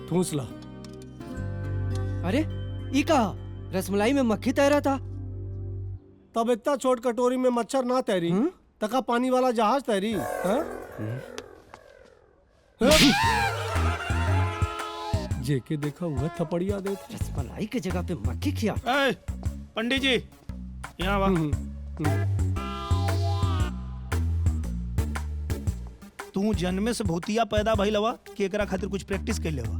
ठूस ला। अरे ई का रसमलाई में मक्खी तैरा था। तब इतना छोट कटोरी में मच्छर ना तैरी तका पानी वाला जहाज तैरी। जेके देखा हुआ थपड़िया दे। रसमलाई की जगह पे मक्खी खिया। पंडित जी यहाँ वा। तू जन्मे से भूतिया पैदा भइल हवा कि एकरा खातिर कुछ प्रैक्टिस कैले हवा?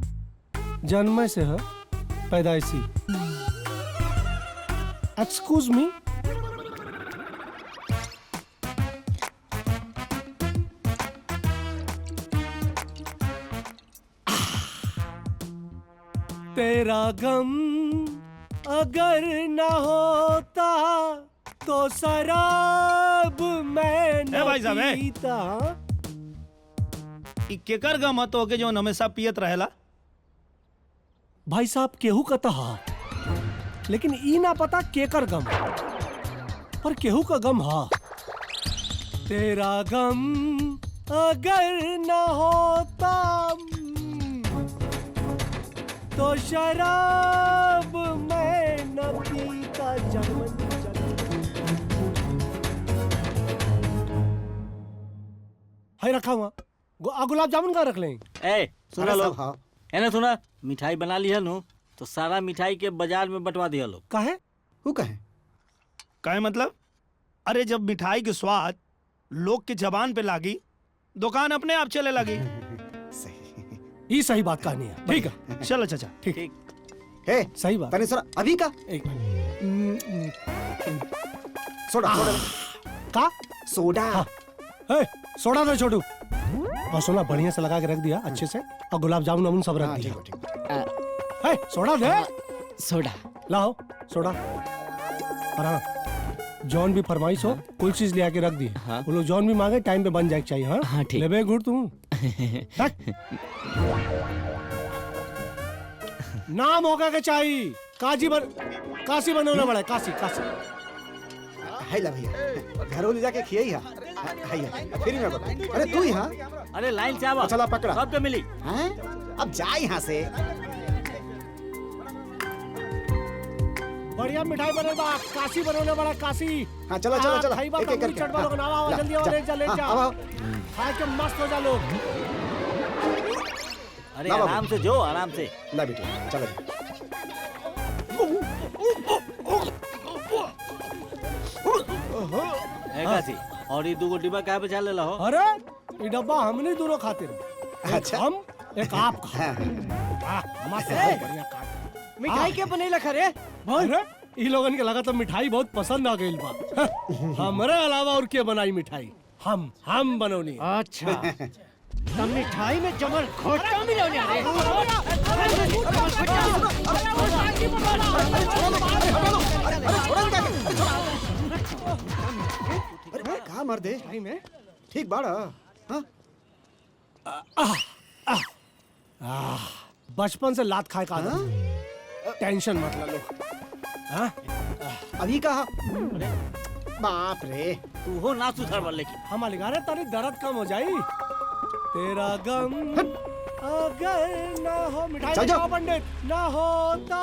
जन्म से है पैदाइशी। एक्सक्यूज मी, तेरा गम अगर न होता तो शराब मैं न भाई साहब, पीता। ई केकर गम हतो के जो हमेशा पियत रहेला? भाई साहब केहू का तहा, लेकिन ई ना पता केकर गम, पर केहू का गम हा। तेरा गम अगर न होता तो शराब मैं न पीता। हाय रखा हुआ गुलाब जामुन का रख लें। ए सुना लो, है ना सुना, मिठाई बना ली है नु तो सारा मिठाई के बाजार में बंटवा दिया लो। काहे? वो काहे? काहे मतलब? अरे जब मिठाई के स्वाद लोग के जबान पे लागी, दुकान अपने आप चले लगी। सही। ये सही बात कहनी है। ठीक है चलो चाचा। ठीक। हे सही बात। तने सर अभी का एक सोडा का सोडा। ए, सोडा दे छोटू। और सोना बढ़िया से लगा के रख दिया अच्छे से, और गुलाब जामुन अमुन सब रख दिया। है सोडा दे। सोडा लाओ सोडा। और हाँ, जॉन भी फरमाइश हो कोई चीज ले आके रख दी। हाँ। वो लोग जॉन भी मांगे टाइम पे बन जाए चाहिए। हाँ हाँ, ठीक। लेबे गुड़ तू। नाम होगा के चाहिए काशी बनोले बड़ा काशी काशी। है ला भैया, घरों ले जाके खियाई है। है फिर मैं बता। अरे तू यहाँ? अरे लाइन से आवा, चला पकड़ा। सबके मिली। हैं? अब जा यहाँ से। बढ़िया मिठाई बने बा, काशी बनोले बड़ा काशी। हाँ चलो चलो चलो। खाई बा एक-एक करके। चट वालों का नाम आवा, ला, जल्दी आओ, ले जा ले जा। आओ। खा के मस्त हो जा लोग। अरे ला बाबू। आराम से जो, आराम से। ला बेटी चलो। है कासी, और ये 2 डिब्बा काहे पे चल लेला हो? अरे ये डब्बा हमने दोनों खातिर। एक अच्छा। हम एक आप खा। हाँ। मस्त है, बढ़िया काट। मिठाई के बनेला खरे? अरे ई लोगन के लगा तो मिठाई बहुत पसंद आ गई बा। हमरे अलावा और के बनाई मिठाई? हम बनौनी। अच्छा तब मिठाई में जमल खोटा मिलौने रे। अरे कहाँ मर दे? मिठाई में ठीक बाड़ा। हाँ? बचपन से लात खाए का आदत। टेंशन मत ले लो। हाँ? अभी कहा? बाप रे। तू हो ना सुधर वाले की। हम अलिगारे तारी दर्द कम हो जाई। तेरा गम अगर ना हो, मिठाई चल जाओ। खाओ पंडित, ना होता